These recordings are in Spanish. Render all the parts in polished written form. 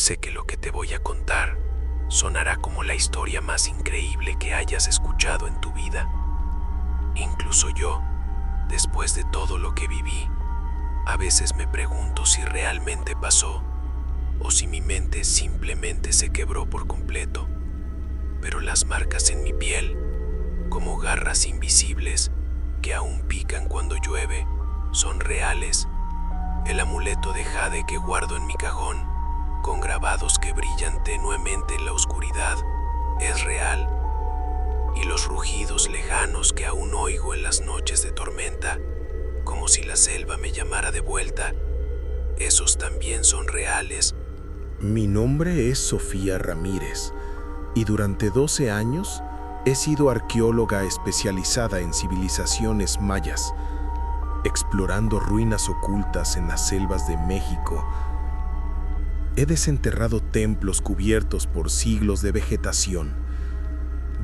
Sé que lo que te voy a contar sonará como la historia más increíble que hayas escuchado en tu vida. Incluso yo, después de todo lo que viví, a veces me pregunto si realmente pasó o si mi mente simplemente se quebró por completo. Pero las marcas en mi piel, como garras invisibles que aún pican cuando llueve, son reales. El amuleto de jade que guardo en mi cajón, con grabados que brillan tenuemente en la oscuridad, es real. Y los rugidos lejanos que aún oigo en las noches de tormenta, como si la selva me llamara de vuelta, esos también son reales. Mi nombre es Sofía Ramírez y durante 12 años he sido arqueóloga especializada en civilizaciones mayas, explorando ruinas ocultas en las selvas de México. He desenterrado templos cubiertos por siglos de vegetación,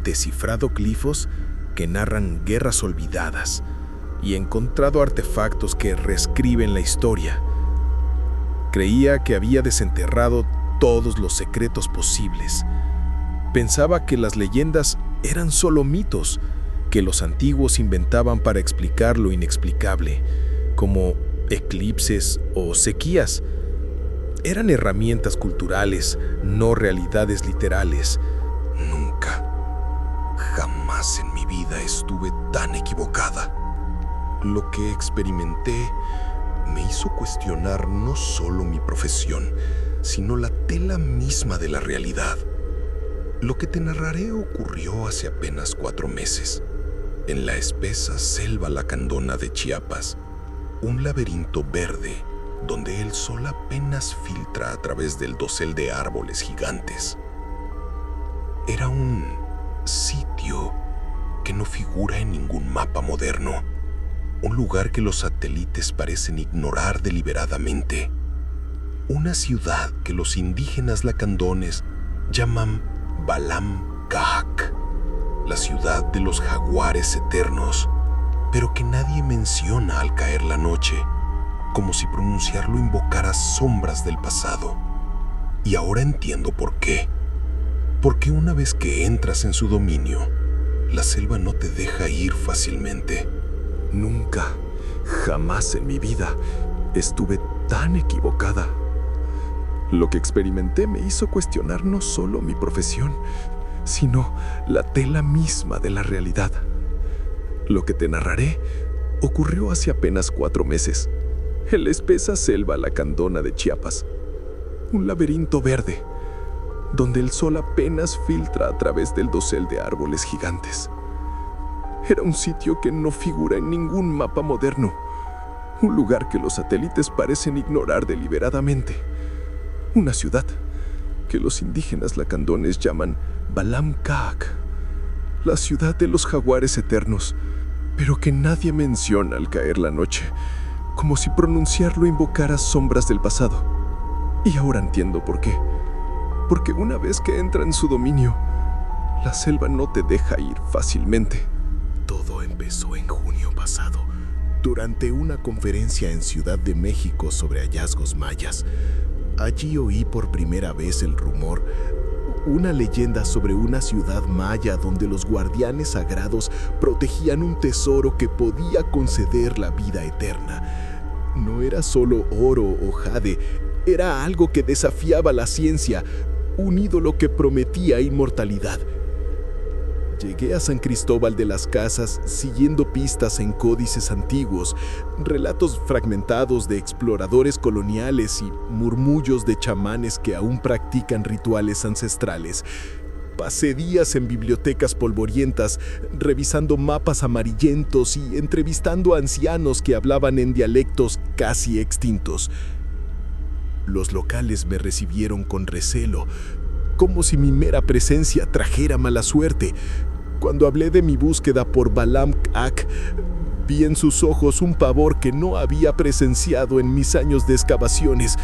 descifrado glifos que narran guerras olvidadas y encontrado artefactos que reescriben la historia. Creía que había desenterrado todos los secretos posibles. Pensaba que las leyendas eran solo mitos, que los antiguos inventaban para explicar lo inexplicable, como eclipses o sequías. Eran herramientas culturales, no realidades literales. Jamás en mi vida estuve tan equivocada. Lo que experimenté me hizo cuestionar no solo mi profesión, sino la tela misma de la realidad. Lo que te narraré ocurrió hace apenas 4 meses, en la espesa selva lacandona de Chiapas, un laberinto verde donde el sol apenas filtra a través del dosel de árboles gigantes. Era un sitio que no figura en ningún mapa moderno, un lugar que los satélites parecen ignorar deliberadamente, una ciudad que los indígenas lacandones llaman Balam Kahak, la ciudad de los jaguares eternos, pero que nadie menciona al caer la noche, como si pronunciarlo invocara sombras del pasado. Y ahora entiendo por qué. Porque una vez que entras en su dominio, la selva no te deja ir fácilmente. Jamás en mi vida estuve tan equivocada. Lo que experimenté me hizo cuestionar no solo mi profesión, sino la tela misma de la realidad. Lo que te narraré ocurrió hace apenas 4 meses, en la espesa selva lacandona de Chiapas, un laberinto verde, donde el sol apenas filtra a través del dosel de árboles gigantes. Era un sitio que no figura en ningún mapa moderno, un lugar que los satélites parecen ignorar deliberadamente, una ciudad que los indígenas lacandones llaman Balam Kahak, la ciudad de los jaguares eternos, pero que nadie menciona al caer la noche, como si pronunciarlo invocara sombras del pasado. Y ahora entiendo por qué. Porque una vez que entra en su dominio, la selva no te deja ir fácilmente. Todo empezó en junio pasado, durante una conferencia en Ciudad de México sobre hallazgos mayas. Allí oí por primera vez el rumor, una leyenda sobre una ciudad maya donde los guardianes sagrados protegían un tesoro que podía conceder la vida eterna. No era solo oro o jade, era algo que desafiaba la ciencia, un ídolo que prometía inmortalidad. Llegué a San Cristóbal de las Casas siguiendo pistas en códices antiguos, relatos fragmentados de exploradores coloniales y murmullos de chamanes que aún practican rituales ancestrales. Pasé días en bibliotecas polvorientas, revisando mapas amarillentos y entrevistando a ancianos que hablaban en dialectos casi extintos. Los locales me recibieron con recelo, como si mi mera presencia trajera mala suerte. Cuando hablé de mi búsqueda por Balam Kahak, vi en sus ojos un pavor que no había presenciado en mis años de excavaciones.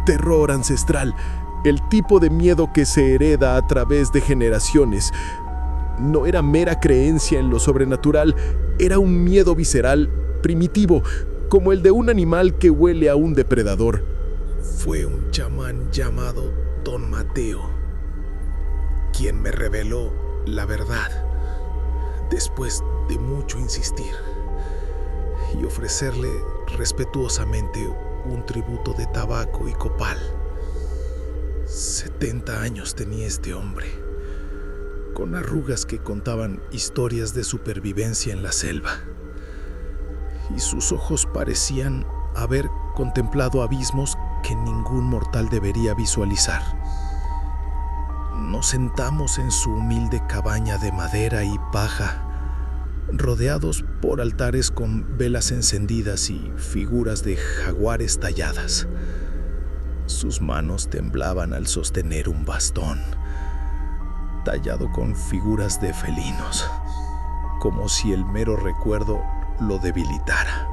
Terror ancestral, el tipo de miedo que se hereda a través de generaciones. No era mera creencia en lo sobrenatural, era un miedo visceral, primitivo, como el de un animal que huele a un depredador. Fue un chamán llamado Don Mateo quien me reveló la verdad después de mucho insistir y ofrecerle respetuosamente un tributo de tabaco y copal. 70 años tenía este hombre, con arrugas que contaban historias de supervivencia en la selva, y sus ojos parecían haber contemplado abismos que ningún mortal debería visualizar. Nos sentamos en su humilde cabaña de madera y paja, rodeados por altares con velas encendidas y figuras de jaguares talladas. Sus manos temblaban al sostener un bastón, tallado con figuras de felinos, como si el mero recuerdo lo debilitara.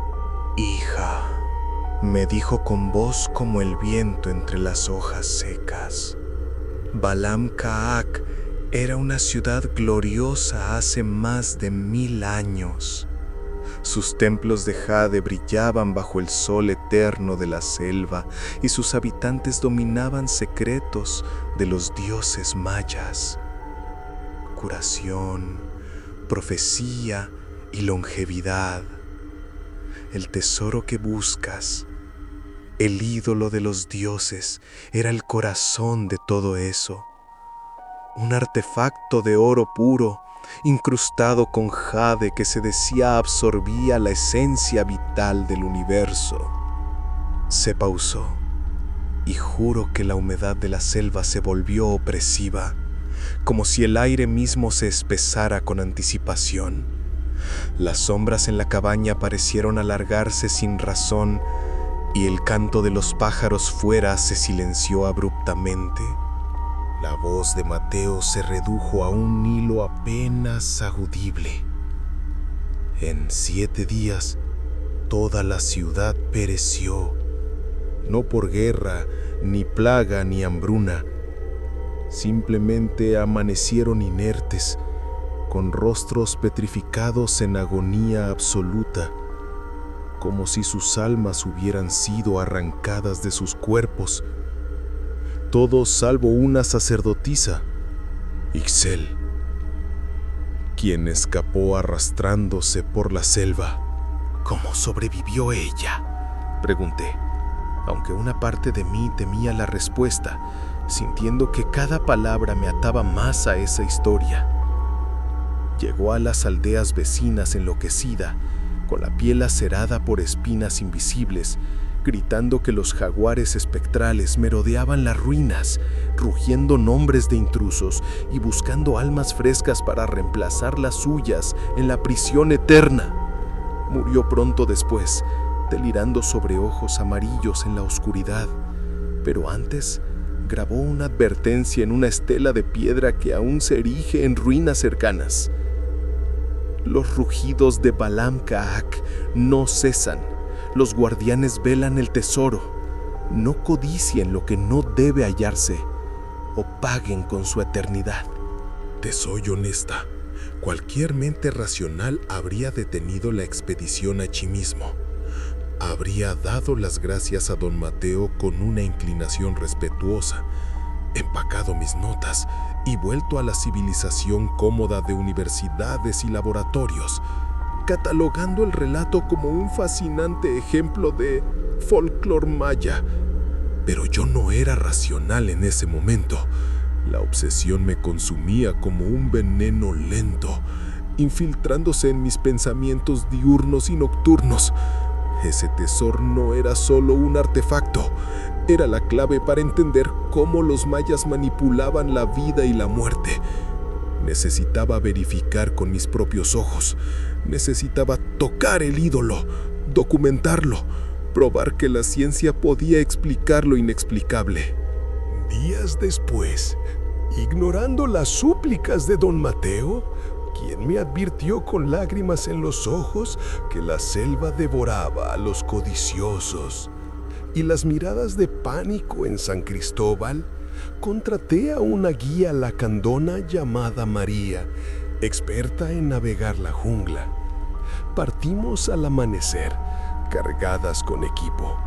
Hija, me dijo con voz como el viento entre las hojas secas. Balam Ka'ak era una ciudad gloriosa hace más de 1000 años. Sus templos de jade brillaban bajo el sol eterno de la selva y sus habitantes dominaban secretos de los dioses mayas. Curación, profecía y longevidad. El tesoro que buscas, el ídolo de los dioses, era el corazón de todo eso. Un artefacto de oro puro, incrustado con jade que se decía absorbía la esencia vital del universo. Se pausó, y juro que la humedad de la selva se volvió opresiva, como si el aire mismo se espesara con anticipación. Las sombras en la cabaña parecieron alargarse sin razón, y el canto de los pájaros fuera se silenció abruptamente. La voz de Mateo se redujo a un hilo apenas audible. En 7 días, toda la ciudad pereció, no por guerra, ni plaga, ni hambruna. Simplemente amanecieron inertes, con rostros petrificados en agonía absoluta, como si sus almas hubieran sido arrancadas de sus cuerpos. Todos salvo una sacerdotisa, Ixchel, quien escapó arrastrándose por la selva. ¿Cómo sobrevivió ella?, pregunté, aunque una parte de mí temía la respuesta, sintiendo que cada palabra me ataba más a esa historia. Llegó a las aldeas vecinas enloquecida, con la piel lacerada por espinas invisibles, gritando que los jaguares espectrales merodeaban las ruinas, rugiendo nombres de intrusos y buscando almas frescas para reemplazar las suyas en la prisión eterna. Murió pronto después, delirando sobre ojos amarillos en la oscuridad, pero antes grabó una advertencia en una estela de piedra que aún se erige en ruinas cercanas. Los rugidos de Balam Ka'ak no cesan. Los guardianes velan el tesoro. No codicien lo que no debe hallarse, o paguen con su eternidad. Te soy honesta. Cualquier mente racional habría detenido la expedición a Chimismo. Habría dado las gracias a don Mateo con una inclinación respetuosa, empacado mis notas y vuelto a la civilización cómoda de universidades y laboratorios, catalogando el relato como un fascinante ejemplo de folclore maya. Pero yo no era racional en ese momento. La obsesión me consumía como un veneno lento, infiltrándose en mis pensamientos diurnos y nocturnos. Ese tesoro no era solo un artefacto, era la clave para entender cómo los mayas manipulaban la vida y la muerte. Necesitaba verificar con mis propios ojos. Necesitaba tocar el ídolo, documentarlo, probar que la ciencia podía explicar lo inexplicable. Días después, ignorando las súplicas de don Mateo, quien me advirtió con lágrimas en los ojos que la selva devoraba a los codiciosos, y las miradas de pánico en San Cristóbal, contraté a una guía lacandona llamada María, experta en navegar la jungla. Partimos al amanecer, cargadas con equipo,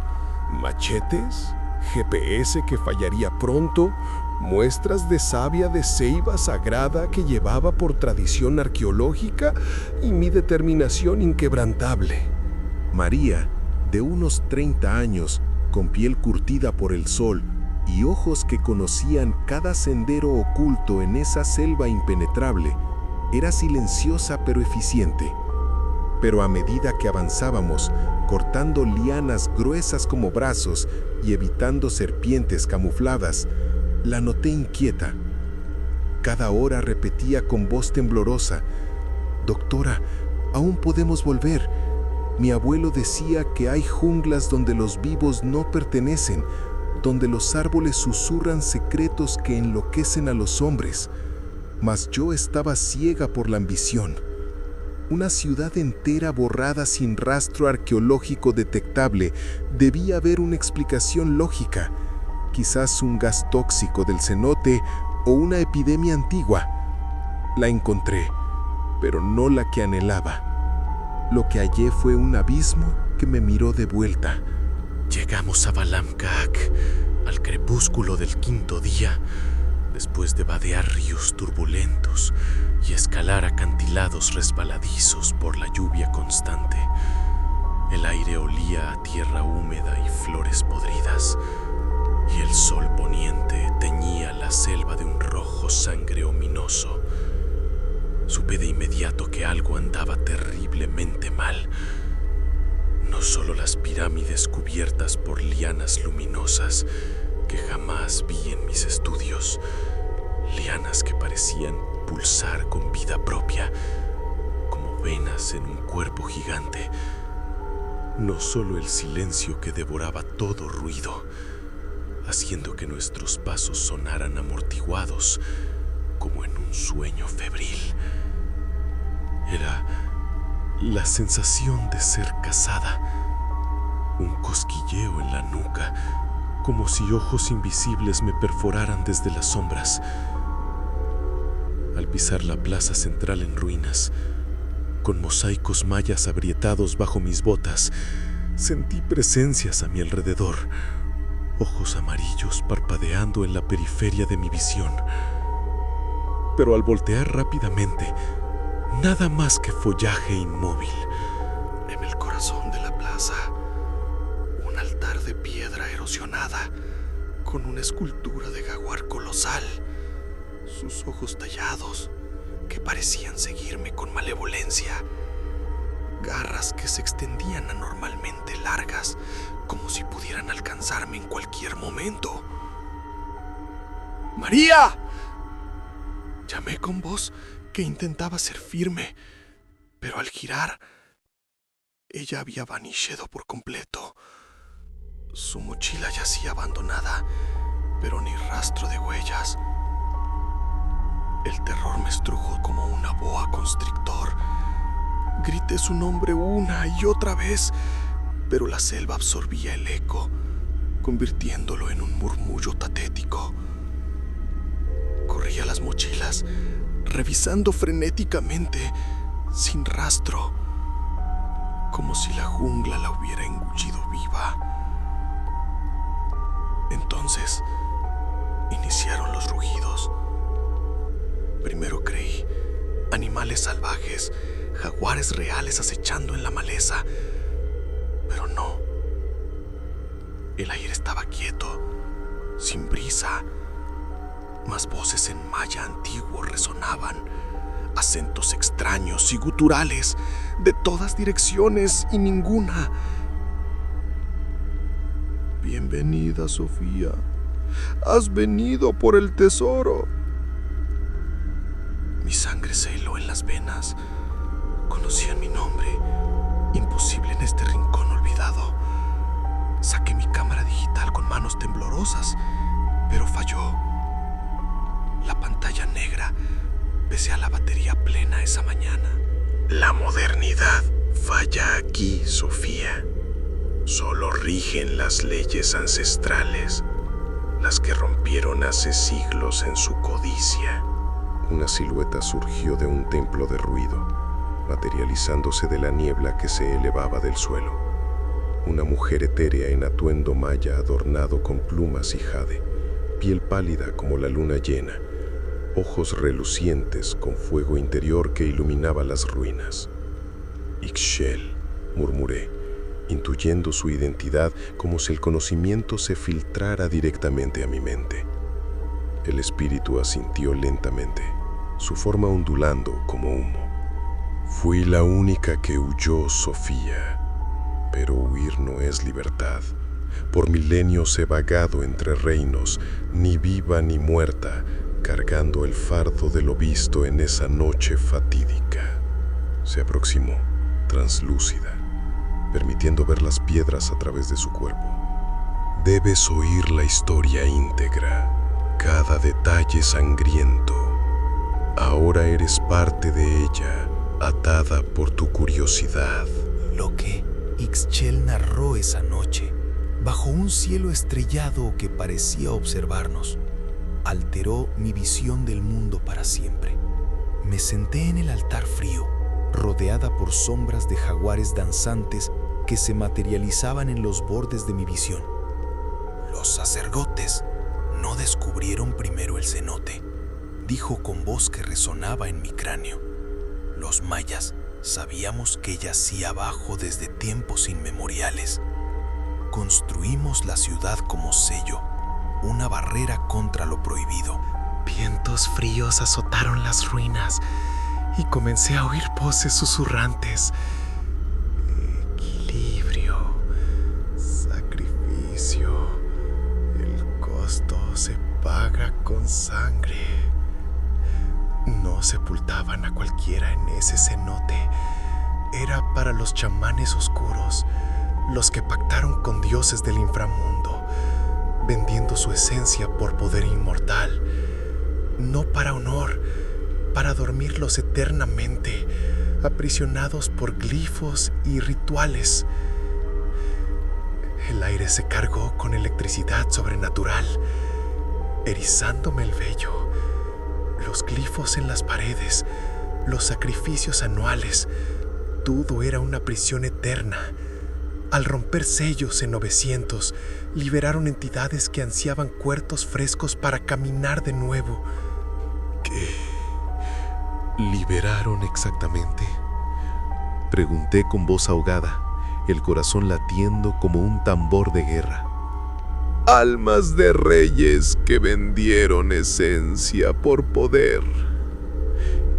machetes, GPS que fallaría pronto, muestras de savia de ceiba sagrada que llevaba por tradición arqueológica y mi determinación inquebrantable. María, de unos 30 años, con piel curtida por el sol y ojos que conocían cada sendero oculto en esa selva impenetrable, era silenciosa pero eficiente. Pero a medida que avanzábamos, cortando lianas gruesas como brazos y evitando serpientes camufladas, la noté inquieta. Cada hora repetía con voz temblorosa: «Doctora, aún podemos volver. Mi abuelo decía que hay junglas donde los vivos no pertenecen, donde los árboles susurran secretos que enloquecen a los hombres». Mas yo estaba ciega por la ambición. Una ciudad entera borrada sin rastro arqueológico detectable. Debía haber una explicación lógica. Quizás un gas tóxico del cenote o una epidemia antigua. La encontré, pero no la que anhelaba. Lo que hallé fue un abismo que me miró de vuelta. Llegamos a Balamkak al crepúsculo del 5.º día, después de vadear ríos turbulentos y escalar acantilados resbaladizos por la lluvia constante. El aire olía a tierra húmeda y flores podridas, y el sol poniente teñía la selva de un rojo sangre ominoso. Supe de inmediato que algo andaba terriblemente mal. No solo las pirámides cubiertas por lianas luminosas que jamás vi en mis estudios, lianas que parecían pulsar con vida propia, como venas en un cuerpo gigante. No solo el silencio que devoraba todo ruido, haciendo que nuestros pasos sonaran amortiguados, como en un sueño febril. Era la sensación de ser cazada, un cosquilleo en la nuca, como si ojos invisibles me perforaran desde las sombras. Al pisar la plaza central en ruinas, con mosaicos mayas agrietados bajo mis botas, sentí presencias a mi alrededor, ojos amarillos parpadeando en la periferia de mi visión. Pero al voltear rápidamente, nada más que follaje inmóvil. En el corazón de la plaza, un altar de piedra erosionada con una escultura de jaguar colosal, sus ojos tallados que parecían seguirme con malevolencia, garras que se extendían anormalmente largas, como si pudieran alcanzarme en cualquier momento. ¡María!, llamé con voz que intentaba ser firme, pero al girar, ella había vaniscido por completo. Su mochila yacía abandonada, pero ni rastro de huellas. El terror me estrujó como una boa constrictor. Grité su nombre una y otra vez, pero la selva absorbía el eco, convirtiéndolo en un murmullo patético. Corrí a las mochilas, revisando frenéticamente, sin rastro, como si la jungla la hubiera engullido viva. Entonces, iniciaron los rugidos. Primero creí animales salvajes, jaguares reales acechando en la maleza, pero no. El aire estaba quieto, sin brisa. Mas voces en maya antiguo resonaban, acentos extraños y guturales de todas direcciones y ninguna. Bienvenida, Sofía. Has venido por el tesoro. Mi sangre se heló en las venas. Conocían mi nombre, imposible en este rincón olvidado. Saqué mi cámara digital con manos temblorosas, pero falló. La pantalla negra, pese a la batería plena esa mañana. La modernidad falla aquí, Sofía. Solo rigen las leyes ancestrales, las que rompieron hace siglos en su codicia. Una silueta surgió de un templo de ruido, materializándose de la niebla que se elevaba del suelo. Una mujer etérea en atuendo maya adornado con plumas y jade, piel pálida como la luna llena, ojos relucientes con fuego interior que iluminaba las ruinas. Ixchel, murmuré, intuyendo su identidad como si el conocimiento se filtrara directamente a mi mente. El espíritu asintió lentamente, su forma ondulando como humo. Fui la única que huyó, Sofía, pero huir no es libertad. Por milenios he vagado entre reinos, ni viva ni muerta, cargando el fardo de lo visto en esa noche fatídica. Se aproximó, translúcida, permitiendo ver las piedras a través de su cuerpo. Debes oír la historia íntegra, cada detalle sangriento. Ahora eres parte de ella, atada por tu curiosidad. Lo que Ixchel narró esa noche, bajo un cielo estrellado que parecía observarnos, alteró mi visión del mundo para siempre. Me senté en el altar frío, rodeada por sombras de jaguares danzantes que se materializaban en los bordes de mi visión. Los sacerdotes no descubrieron primero el cenote, dijo con voz que resonaba en mi cráneo. Los mayas sabíamos que yacía abajo desde tiempos inmemoriales. Construimos la ciudad como sello, una barrera contra lo prohibido. Vientos fríos azotaron las ruinas y comencé a oír voces susurrantes. Equilibrio, sacrificio, el costo se paga con sangre. No sepultaban a cualquiera en ese cenote. Era para los chamanes oscuros, los que pactaron con dioses del inframundo, vendiendo su esencia por poder inmortal. No para honor, para dormirlos eternamente, aprisionados por glifos y rituales. El aire se cargó con electricidad sobrenatural, erizándome el vello. Los glifos en las paredes, los sacrificios anuales, todo era una prisión eterna. Al romper sellos en 900, liberaron entidades que ansiaban cuerpos frescos para caminar de nuevo. ¿Qué liberaron exactamente? Pregunté con voz ahogada, el corazón latiendo como un tambor de guerra. Almas de reyes que vendieron esencia por poder.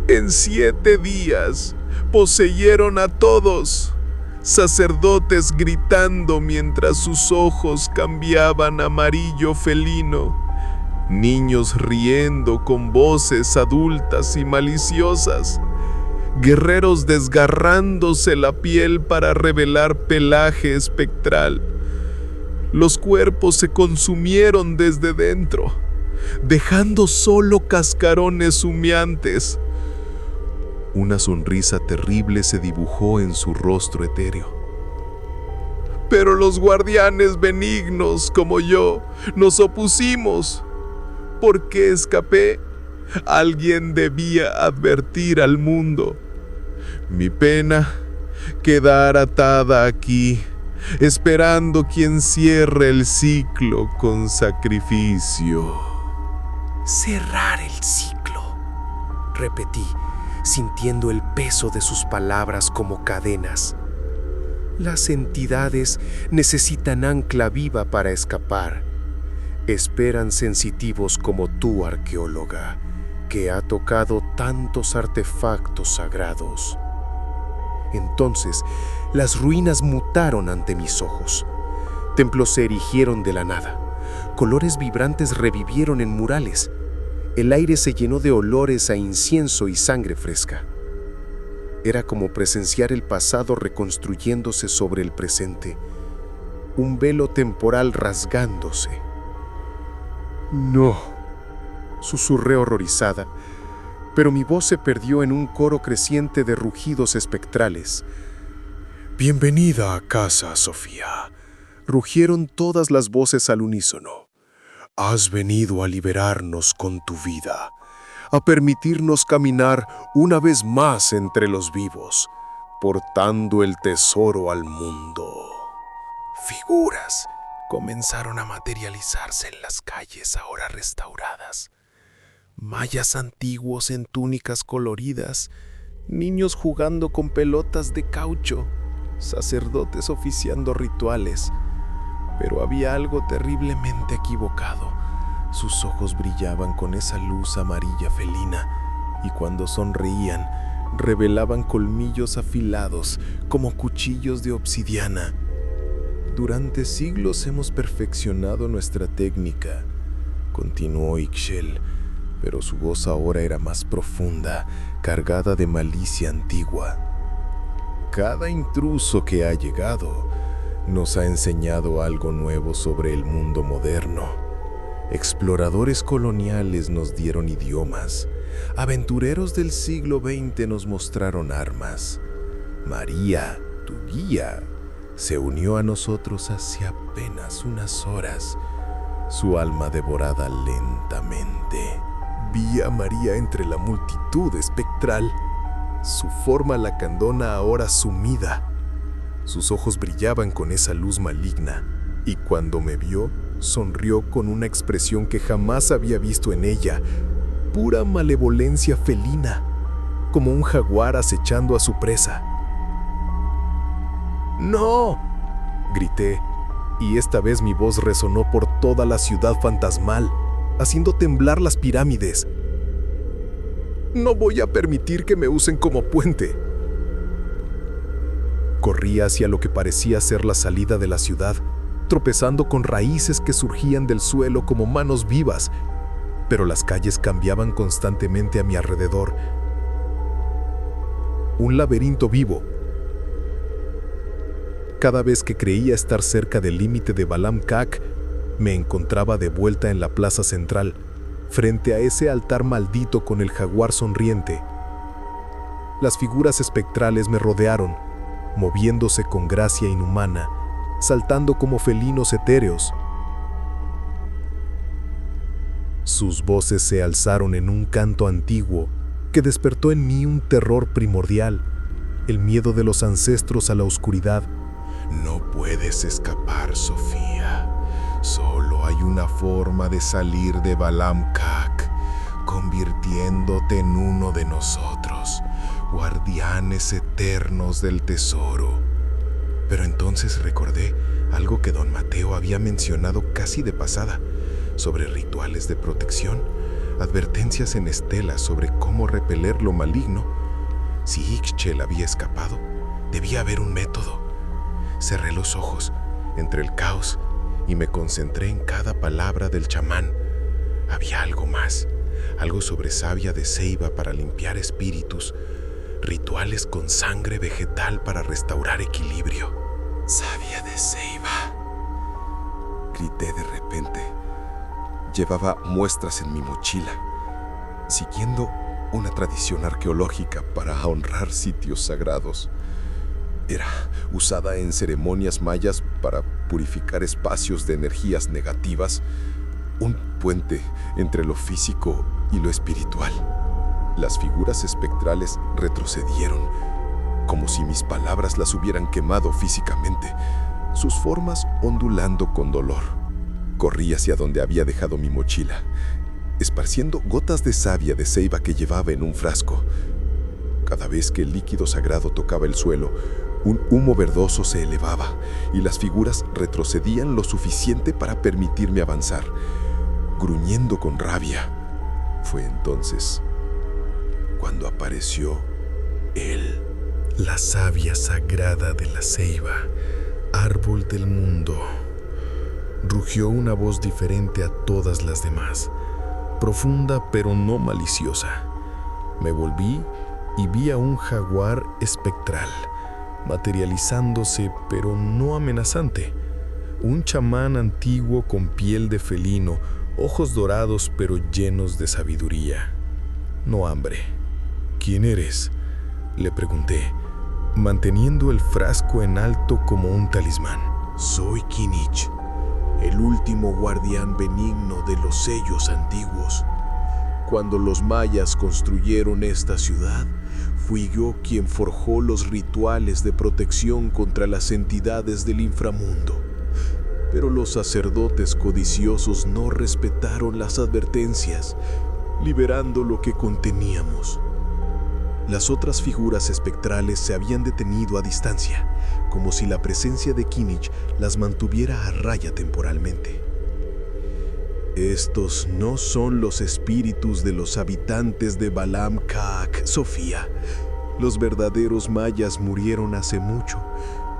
En 7 días poseyeron a todos, sacerdotes gritando mientras sus ojos cambiaban a amarillo felino, niños riendo con voces adultas y maliciosas, guerreros desgarrándose la piel para revelar pelaje espectral. Los cuerpos se consumieron desde dentro, dejando solo cascarones humeantes. Una sonrisa terrible se dibujó en su rostro etéreo. Pero los guardianes benignos como yo nos opusimos. ¿Por qué escapé? Alguien debía advertir al mundo. Mi pena, quedar atada aquí, esperando quien cierre el ciclo con sacrificio. Cerrar el ciclo, repetí, sintiendo el peso de sus palabras como cadenas. Las entidades necesitan ancla viva para escapar. Esperan sensitivos como tú, arqueóloga, que ha tocado tantos artefactos sagrados. Entonces, las ruinas mutaron ante mis ojos. Templos se erigieron de la nada. Colores vibrantes revivieron en murales. El aire se llenó de olores a incienso y sangre fresca. Era como presenciar el pasado reconstruyéndose sobre el presente, un velo temporal rasgándose. No, susurré horrorizada, pero mi voz se perdió en un coro creciente de rugidos espectrales. «Bienvenida a casa, Sofía», rugieron todas las voces al unísono. «Has venido a liberarnos con tu vida, a permitirnos caminar una vez más entre los vivos, portando el tesoro al mundo». Figuras comenzaron a materializarse en las calles ahora restauradas. Mayas antiguos en túnicas coloridas, niños jugando con pelotas de caucho, sacerdotes oficiando rituales. Pero había algo terriblemente equivocado. Sus ojos brillaban con esa luz amarilla felina y cuando sonreían, revelaban colmillos afilados como cuchillos de obsidiana. Durante siglos hemos perfeccionado nuestra técnica, continuó Ixchel, pero su voz ahora era más profunda, cargada de malicia antigua. Cada intruso que ha llegado nos ha enseñado algo nuevo sobre el mundo moderno. Exploradores coloniales nos dieron idiomas, aventureros del siglo XX nos mostraron armas. María, tu guía, se unió a nosotros hace apenas unas horas, su alma devorada lentamente. Vi a María entre la multitud espectral, su forma lacandona ahora sumida. Sus ojos brillaban con esa luz maligna, y cuando me vio, sonrió con una expresión que jamás había visto en ella, pura malevolencia felina, como un jaguar acechando a su presa. ¡No!, grité, y esta vez mi voz resonó por toda la ciudad fantasmal, haciendo temblar las pirámides. No voy a permitir que me usen como puente. Corrí hacia lo que parecía ser la salida de la ciudad, tropezando con raíces que surgían del suelo como manos vivas, pero las calles cambiaban constantemente a mi alrededor. Un laberinto vivo. Cada vez que creía estar cerca del límite de Balam Kak, me encontraba de vuelta en la plaza central, frente a ese altar maldito con el jaguar sonriente. Las figuras espectrales me rodearon, moviéndose con gracia inhumana, saltando como felinos etéreos. Sus voces se alzaron en un canto antiguo que despertó en mí un terror primordial, el miedo de los ancestros a la oscuridad. No puedes escapar, Sofía. Solo hay una forma de salir de Balam Kak, convirtiéndote en uno de nosotros, guardianes eternos del tesoro. Pero entonces recordé algo que don Mateo había mencionado casi de pasada, sobre rituales de protección, advertencias en estelas sobre cómo repeler lo maligno. Si Ixchel había escapado, debía haber un método. Cerré los ojos entre el caos y me concentré en cada palabra del chamán. Había algo más, algo sobre savia de ceiba para limpiar espíritus, rituales con sangre vegetal para restaurar equilibrio. Savia de ceiba, grité de repente. Llevaba muestras en mi mochila, siguiendo una tradición arqueológica para honrar sitios sagrados. Era usada en ceremonias mayas para purificar espacios de energías negativas, un puente entre lo físico y lo espiritual. Las figuras espectrales retrocedieron, como si mis palabras las hubieran quemado físicamente, sus formas ondulando con dolor. Corrí hacia donde había dejado mi mochila, esparciendo gotas de savia de ceiba que llevaba en un frasco. Cada vez que el líquido sagrado tocaba el suelo, un humo verdoso se elevaba y las figuras retrocedían lo suficiente para permitirme avanzar. Gruñendo con rabia, fue entonces cuando apareció él. La savia sagrada de la ceiba, árbol del mundo. Rugió una voz diferente a todas las demás, profunda pero no maliciosa. Me volví y vi a un jaguar espectral, materializándose pero no amenazante. Un chamán antiguo con piel de felino, ojos dorados pero llenos de sabiduría. No hambre. ¿Quién eres?, le pregunté, manteniendo el frasco en alto como un talismán. Soy Kinich, el último guardián benigno de los sellos antiguos. Cuando los mayas construyeron esta ciudad, fui yo quien forjó los rituales de protección contra las entidades del inframundo. pero los sacerdotes codiciosos no respetaron las advertencias, liberando lo que conteníamos. Las otras figuras espectrales se habían detenido a distancia, como si la presencia de Kinich las mantuviera a raya temporalmente. Estos no son los espíritus de los habitantes de Balam Khaak, Sofía. Los verdaderos mayas murieron hace mucho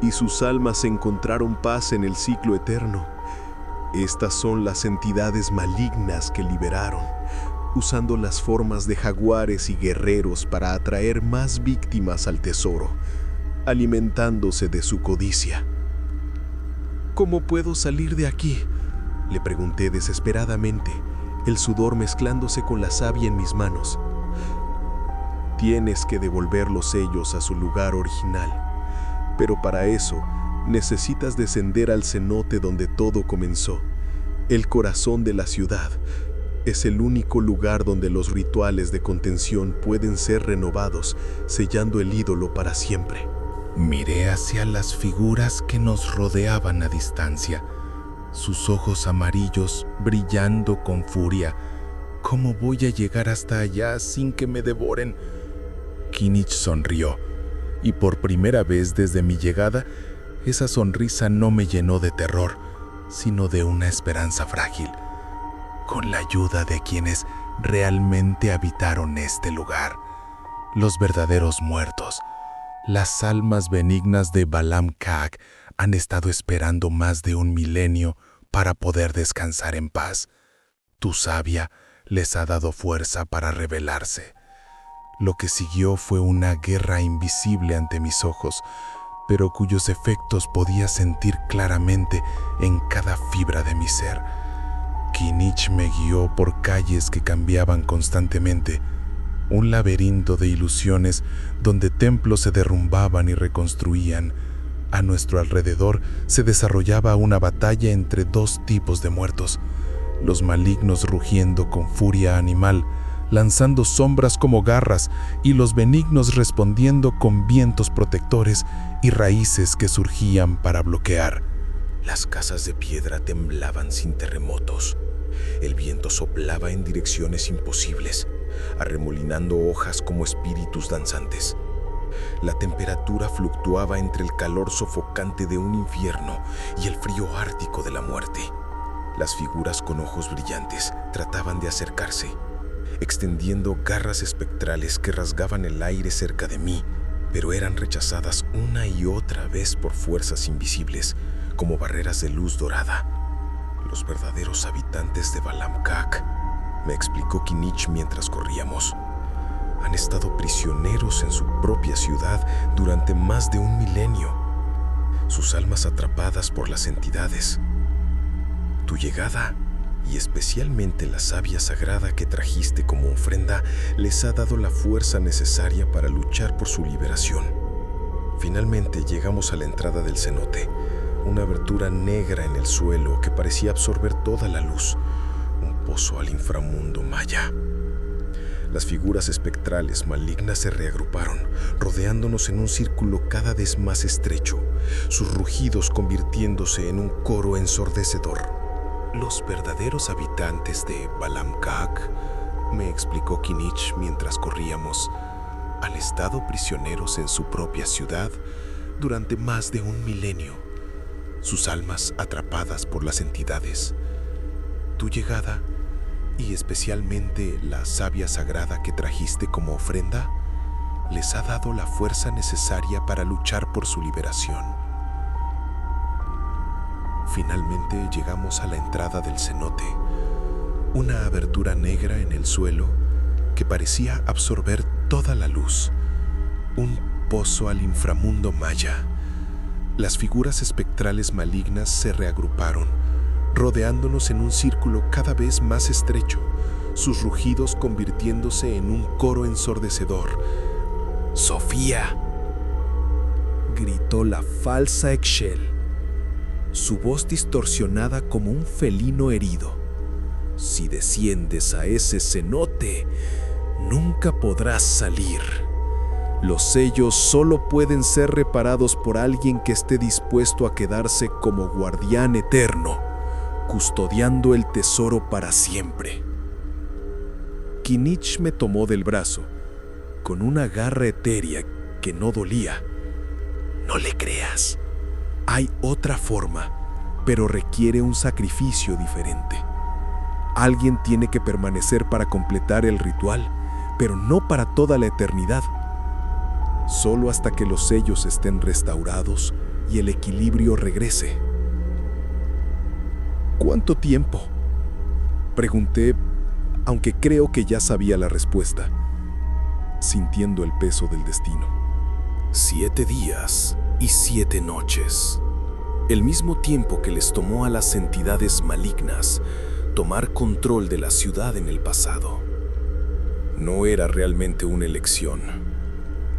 y sus almas encontraron paz en el ciclo eterno. Estas son las entidades malignas que liberaron, usando las formas de jaguares y guerreros para atraer más víctimas al tesoro, alimentándose de su codicia. ¿Cómo puedo salir de aquí?, le pregunté desesperadamente, el sudor mezclándose con la savia en mis manos. Tienes que devolver los sellos a su lugar original, pero para eso necesitas descender al cenote donde todo comenzó, el corazón de la ciudad. Es el único lugar donde los rituales de contención pueden ser renovados, sellando el ídolo para siempre. Miré hacia las figuras que nos rodeaban a distancia, sus ojos amarillos brillando con furia. ¿Cómo voy a llegar hasta allá sin que me devoren? Kinich sonrió, y por primera vez desde mi llegada, esa sonrisa no me llenó de terror, sino de una esperanza frágil. Con la ayuda de quienes realmente habitaron este lugar, los verdaderos muertos, las almas benignas de Balam Khaak han estado esperando más de 1 milenio para poder descansar en paz. Tu savia les ha dado fuerza para rebelarse. Lo que siguió fue una guerra invisible ante mis ojos, pero cuyos efectos podía sentir claramente en cada fibra de mi ser. Kinich me guió por calles que cambiaban constantemente, un laberinto de ilusiones donde templos se derrumbaban y reconstruían. A nuestro alrededor se desarrollaba una batalla entre 2 tipos de muertos, los malignos rugiendo con furia animal, lanzando sombras como garras, y los benignos respondiendo con vientos protectores y raíces que surgían para bloquear. Las casas de piedra temblaban sin terremotos. El viento soplaba en direcciones imposibles, arremolinando hojas como espíritus danzantes. La temperatura fluctuaba entre el calor sofocante de un infierno y el frío ártico de la muerte. Las figuras con ojos brillantes trataban de acercarse, extendiendo garras espectrales que rasgaban el aire cerca de mí, pero eran rechazadas una y otra vez por fuerzas invisibles, como barreras de luz dorada. Los verdaderos habitantes de Balam Khaak, me explicó Kinich mientras corríamos, han estado prisioneros en su propia ciudad durante más de 1 milenio, sus almas atrapadas por las entidades. Tu llegada, y especialmente la savia sagrada que trajiste como ofrenda, les ha dado la fuerza necesaria para luchar por su liberación. Finalmente llegamos a la entrada del cenote, una abertura negra en el suelo que parecía absorber toda la luz, un pozo al inframundo maya. Las figuras espectrales malignas se reagruparon, rodeándonos en un círculo cada vez más estrecho, sus rugidos convirtiéndose en un coro ensordecedor. Los verdaderos habitantes de Balam Khaak, me explicó Kinich mientras corríamos, han estado prisioneros en su propia ciudad durante más de 1 milenio, sus almas atrapadas por las entidades. Tu llegada, y especialmente la savia sagrada que trajiste como ofrenda, les ha dado la fuerza necesaria para luchar por su liberación. Finalmente llegamos a la entrada del cenote, una abertura negra en el suelo que parecía absorber toda la luz, un pozo al inframundo maya. Las figuras espectrales malignas se reagruparon, rodeándonos en un círculo cada vez más estrecho, sus rugidos convirtiéndose en un coro ensordecedor. «¡Sofía!», gritó la falsa Exshel, su voz distorsionada como un felino herido. «Si desciendes a ese cenote, nunca podrás salir. Los sellos solo pueden ser reparados por alguien que esté dispuesto a quedarse como guardián eterno, custodiando el tesoro para siempre. Kinich me tomó del brazo, con una garra etérea que no dolía. No le creas. Hay otra forma, pero requiere un sacrificio diferente. Alguien tiene que permanecer para completar el ritual, pero no para toda la eternidad. Solo hasta que los sellos estén restaurados y el equilibrio regrese. ¿Cuánto tiempo?, pregunté, aunque creo que ya sabía la respuesta, sintiendo el peso del destino. 7 días y 7 noches. El mismo tiempo que les tomó a las entidades malignas tomar control de la ciudad en el pasado. No era realmente una elección.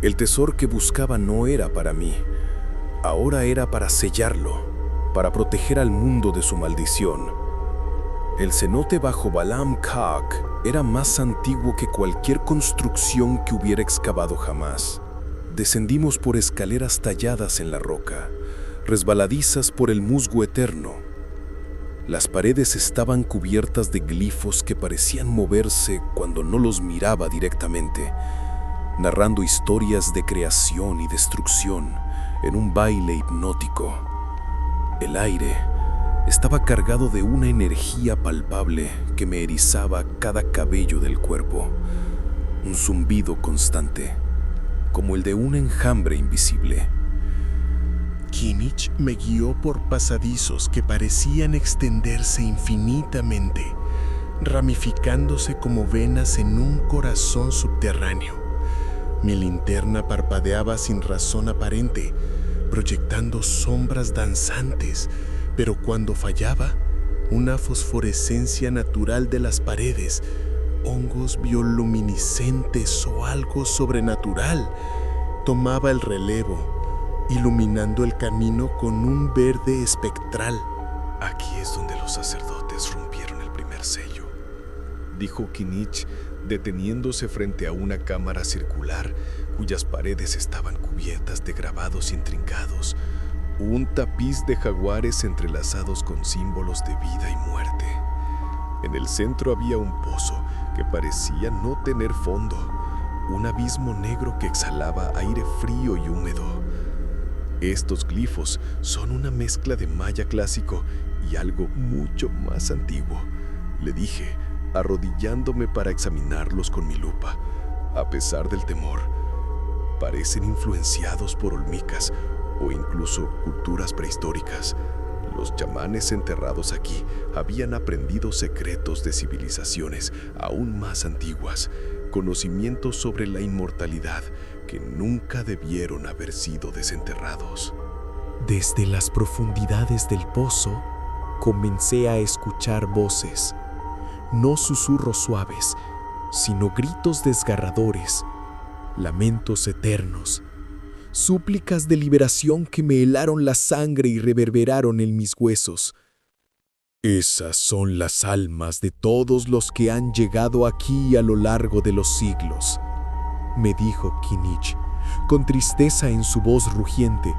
El tesoro que buscaba no era para mí. Ahora era para sellarlo, para proteger al mundo de su maldición. El cenote bajo Balam Kak era más antiguo que cualquier construcción que hubiera excavado jamás. Descendimos por escaleras talladas en la roca, resbaladizas por el musgo eterno. Las paredes estaban cubiertas de glifos que parecían moverse cuando no los miraba directamente, narrando historias de creación y destrucción en un baile hipnótico. El aire estaba cargado de una energía palpable que me erizaba cada cabello del cuerpo, un zumbido constante, como el de un enjambre invisible. Kinich me guió por pasadizos que parecían extenderse infinitamente, ramificándose como venas en un corazón subterráneo. Mi linterna parpadeaba sin razón aparente, proyectando sombras danzantes, pero cuando fallaba, una fosforescencia natural de las paredes, hongos bioluminiscentes o algo sobrenatural, tomaba el relevo, iluminando el camino con un verde espectral. Aquí es donde los sacerdotes rompieron el primer sello, dijo Kinich, deteniéndose frente a una cámara circular cuyas paredes estaban cubiertas de grabados intrincados, un tapiz de jaguares entrelazados con símbolos de vida y muerte. En el centro había un pozo que parecía no tener fondo, un abismo negro que exhalaba aire frío y húmedo. Estos glifos son una mezcla de maya clásico y algo mucho más antiguo, le dije, arrodillándome para examinarlos con mi lupa. A pesar del temor, parecen influenciados por olmecas o incluso culturas prehistóricas. Los chamanes enterrados aquí habían aprendido secretos de civilizaciones aún más antiguas, conocimientos sobre la inmortalidad que nunca debieron haber sido desenterrados. Desde las profundidades del pozo, comencé a escuchar voces, no susurros suaves, sino gritos desgarradores, lamentos eternos, súplicas de liberación que me helaron la sangre y reverberaron en mis huesos. Esas son las almas de todos los que han llegado aquí a lo largo de los siglos, me dijo Kinich, con tristeza en su voz rugiente.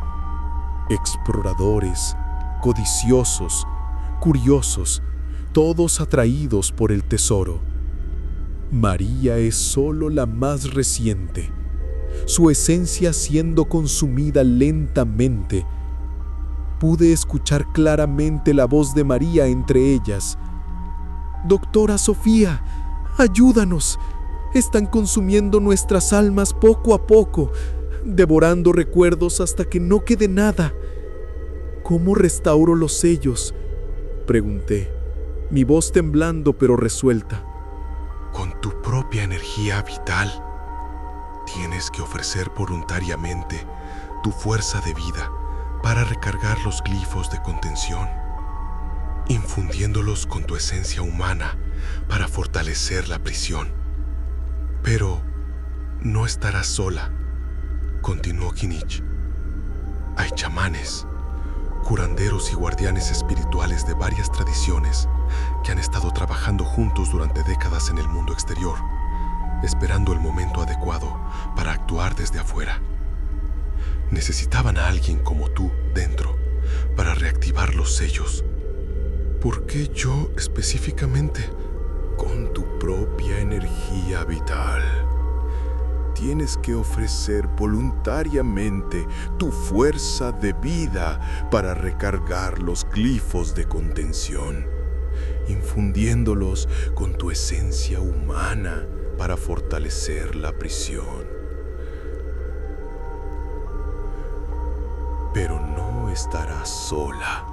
Exploradores, codiciosos, curiosos, todos atraídos por el tesoro. María es solo la más reciente, su esencia siendo consumida lentamente. Pude escuchar claramente la voz de María entre ellas. «Doctora Sofía, ayúdanos. Están consumiendo nuestras almas poco a poco, devorando recuerdos hasta que no quede nada». «¿Cómo restauro los sellos?», pregunté, mi voz temblando pero resuelta. Con tu propia energía vital. Tienes que ofrecer voluntariamente tu fuerza de vida para recargar los glifos de contención, infundiéndolos con tu esencia humana para fortalecer la prisión. Pero no estarás sola, continuó Kinich. Hay chamanes, curanderos y guardianes espirituales de varias tradiciones que han estado trabajando juntos durante décadas en el mundo exterior. esperando el momento adecuado para actuar desde afuera. Necesitaban a alguien como tú dentro para reactivar los sellos. ¿Por qué yo específicamente? Con tu propia energía vital. Tienes que ofrecer voluntariamente tu fuerza de vida para recargar los glifos de contención, infundiéndolos con tu esencia humana para fortalecer la prisión. Pero no estarás sola,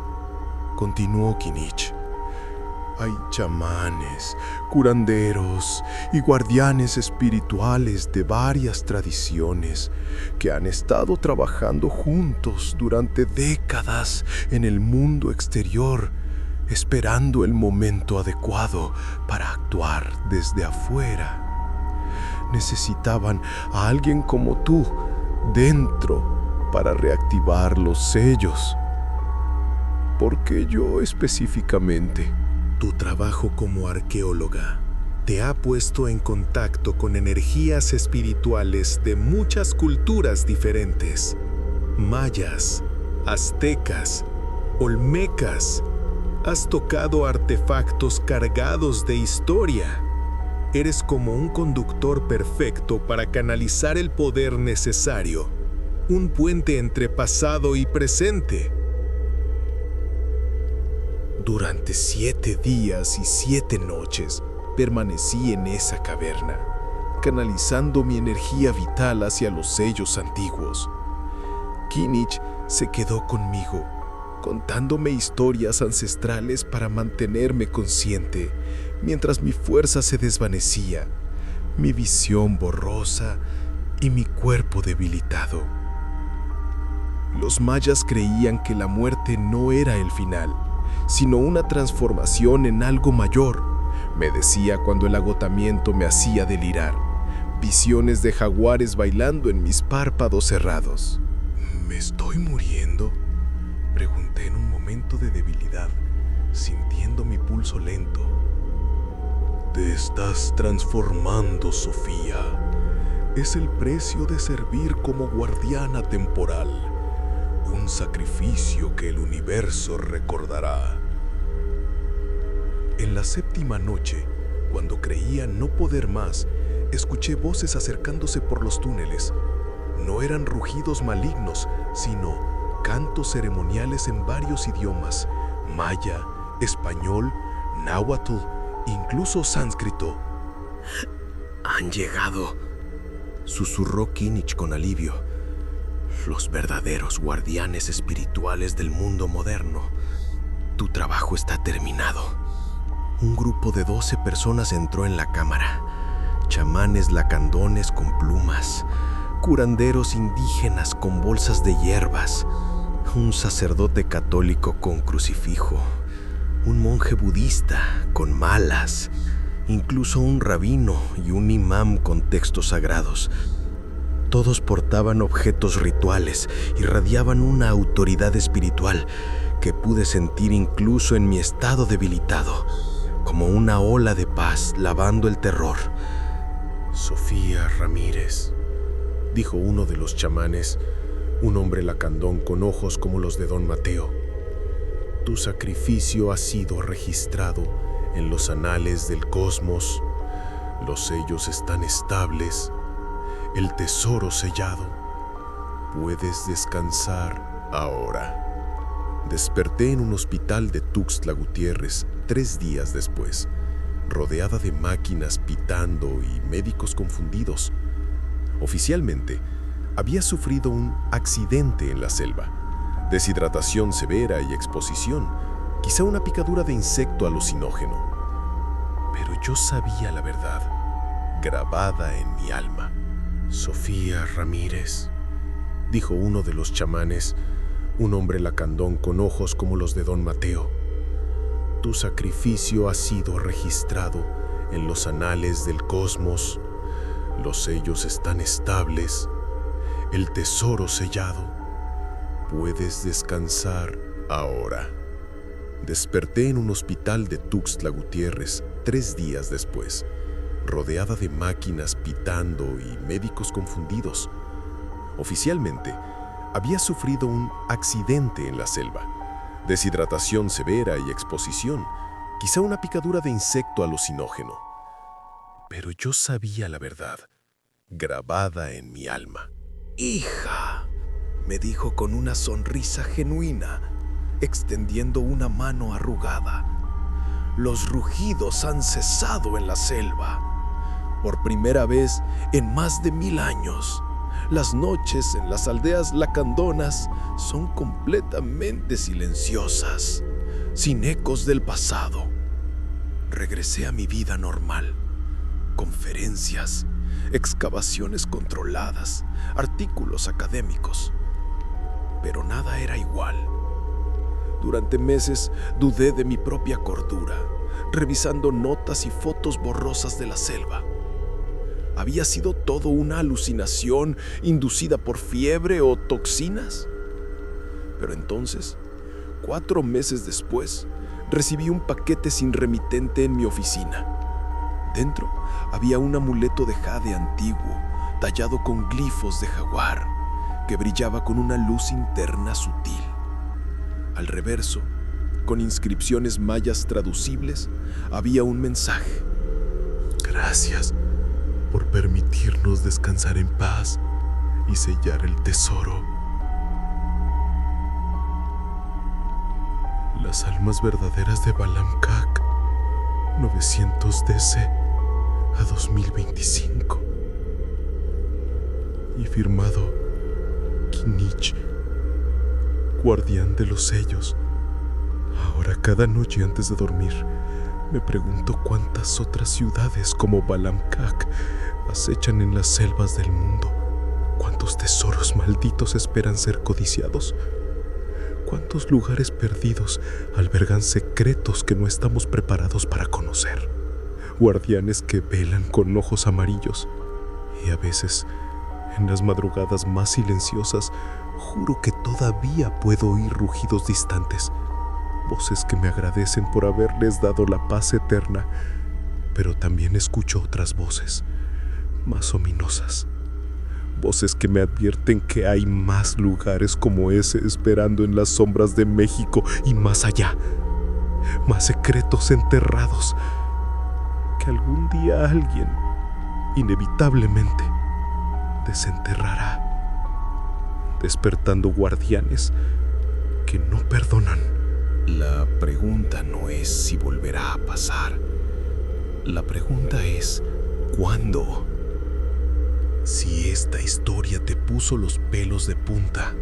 continuó Kinich. Hay chamanes, curanderos y guardianes espirituales de varias tradiciones que han estado trabajando juntos durante décadas en el mundo exterior, esperando el momento adecuado para actuar desde afuera. Necesitaban a alguien como tú dentro para reactivar los sellos. ¿Por qué yo específicamente? Tu trabajo como arqueóloga te ha puesto en contacto con energías espirituales de muchas culturas diferentes. Mayas, aztecas, olmecas. Has tocado artefactos cargados de historia. Eres como un conductor perfecto para canalizar el poder necesario. Un puente entre pasado y presente. Durante 7 días y 7 noches permanecí en esa caverna, canalizando mi energía vital hacia los sellos antiguos. Kinich se quedó conmigo, contándome historias ancestrales para mantenerme consciente, mientras mi fuerza se desvanecía, mi visión borrosa y mi cuerpo debilitado. Los mayas creían que la muerte no era el final, sino una transformación en algo mayor, me decía cuando el agotamiento me hacía delirar. Visiones de jaguares bailando en mis párpados cerrados. ¿Me estoy muriendo?, pregunté en un momento de debilidad, sintiendo mi pulso lento. Te estás transformando, Sofía. Es el precio de servir como guardiana temporal. Un sacrificio que el universo recordará. En la 7ª noche, cuando creía no poder más, escuché voces acercándose por los túneles. No eran rugidos malignos, sino cantos ceremoniales en varios idiomas: maya, español, náhuatl, incluso sánscrito. «Han llegado», susurró Kinich con alivio. «Los verdaderos guardianes espirituales del mundo moderno. Tu trabajo está terminado». Un grupo de 12 personas entró en la cámara. Chamanes lacandones con plumas, curanderos indígenas con bolsas de hierbas, un sacerdote católico con crucifijo, un monje budista con malas, incluso un rabino y un imán con textos sagrados. Todos portaban objetos rituales y radiaban una autoridad espiritual que pude sentir incluso en mi estado debilitado, como una ola de paz lavando el terror. «Sofía Ramírez», dijo uno de los chamanes, un hombre lacandón con ojos como los de Don Mateo. «Tu sacrificio ha sido registrado en los anales del cosmos. Los sellos están estables. El tesoro sellado. Puedes descansar ahora». Desperté en un hospital de Tuxtla Gutiérrez 3 días después, rodeada de máquinas pitando y médicos confundidos. Oficialmente, había sufrido un accidente en la selva, deshidratación severa y exposición, quizá una picadura de insecto alucinógeno. Pero yo sabía la verdad, grabada en mi alma. «Sofía Ramírez», dijo uno de los chamanes, un hombre lacandón con ojos como los de Don Mateo. «Tu sacrificio ha sido registrado en los anales del cosmos. Los sellos están estables. El tesoro sellado. Puedes descansar ahora». Desperté en un hospital de Tuxtla Gutiérrez 3 días después, rodeada de máquinas pitando y médicos confundidos. Oficialmente, había sufrido un accidente en la selva, deshidratación severa y exposición, quizá una picadura de insecto alucinógeno. Pero yo sabía la verdad, grabada en mi alma. Hija, me dijo con una sonrisa genuina, extendiendo una mano arrugada. Los rugidos han cesado en la selva. Por primera vez en más de 1000 años, las noches en las aldeas lacandonas son completamente silenciosas, sin ecos del pasado. Regresé a mi vida normal. Conferencias, excavaciones controladas, artículos académicos. Pero nada era igual. Durante meses dudé de mi propia cordura, revisando notas y fotos borrosas de la selva. ¿Había sido todo una alucinación inducida por fiebre o toxinas? Pero entonces, 4 meses después, recibí un paquete sin remitente en mi oficina. Dentro había un amuleto de jade antiguo, tallado con glifos de jaguar, que brillaba con una luz interna sutil. Al reverso, con inscripciones mayas traducibles, había un mensaje. Gracias por permitirnos descansar en paz y sellar el tesoro. Las almas verdaderas de Balamkak, 900 DC a 2025. Y firmado Kinich, guardián de los sellos. Ahora cada noche antes de dormir, me pregunto cuántas otras ciudades como Balamkak acechan en las selvas del mundo. ¿Cuántos tesoros malditos esperan ser codiciados? ¿Cuántos lugares perdidos albergan secretos que no estamos preparados para conocer? Guardianes que velan con ojos amarillos. Y a veces, en las madrugadas más silenciosas, juro que todavía puedo oír rugidos distantes. Voces que me agradecen por haberles dado la paz eterna, pero también escucho otras voces, más ominosas. Voces que me advierten que hay más lugares como ese esperando en las sombras de México y más allá. Más secretos enterrados que algún día alguien, inevitablemente, desenterrará, despertando guardianes que no perdonan. La pregunta no es si volverá a pasar. La pregunta es ¿cuándo? Si esta historia te puso los pelos de punta,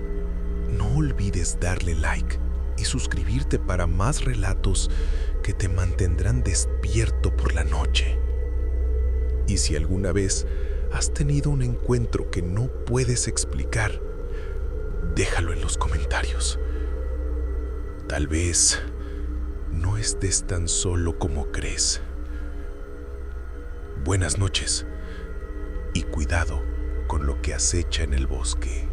no olvides darle like y suscribirte para más relatos que te mantendrán despierto por la noche. Y si alguna vez has tenido un encuentro que no puedes explicar, déjalo en los comentarios. Tal vez no estés tan solo como crees. Buenas noches y cuidado con lo que acecha en el bosque.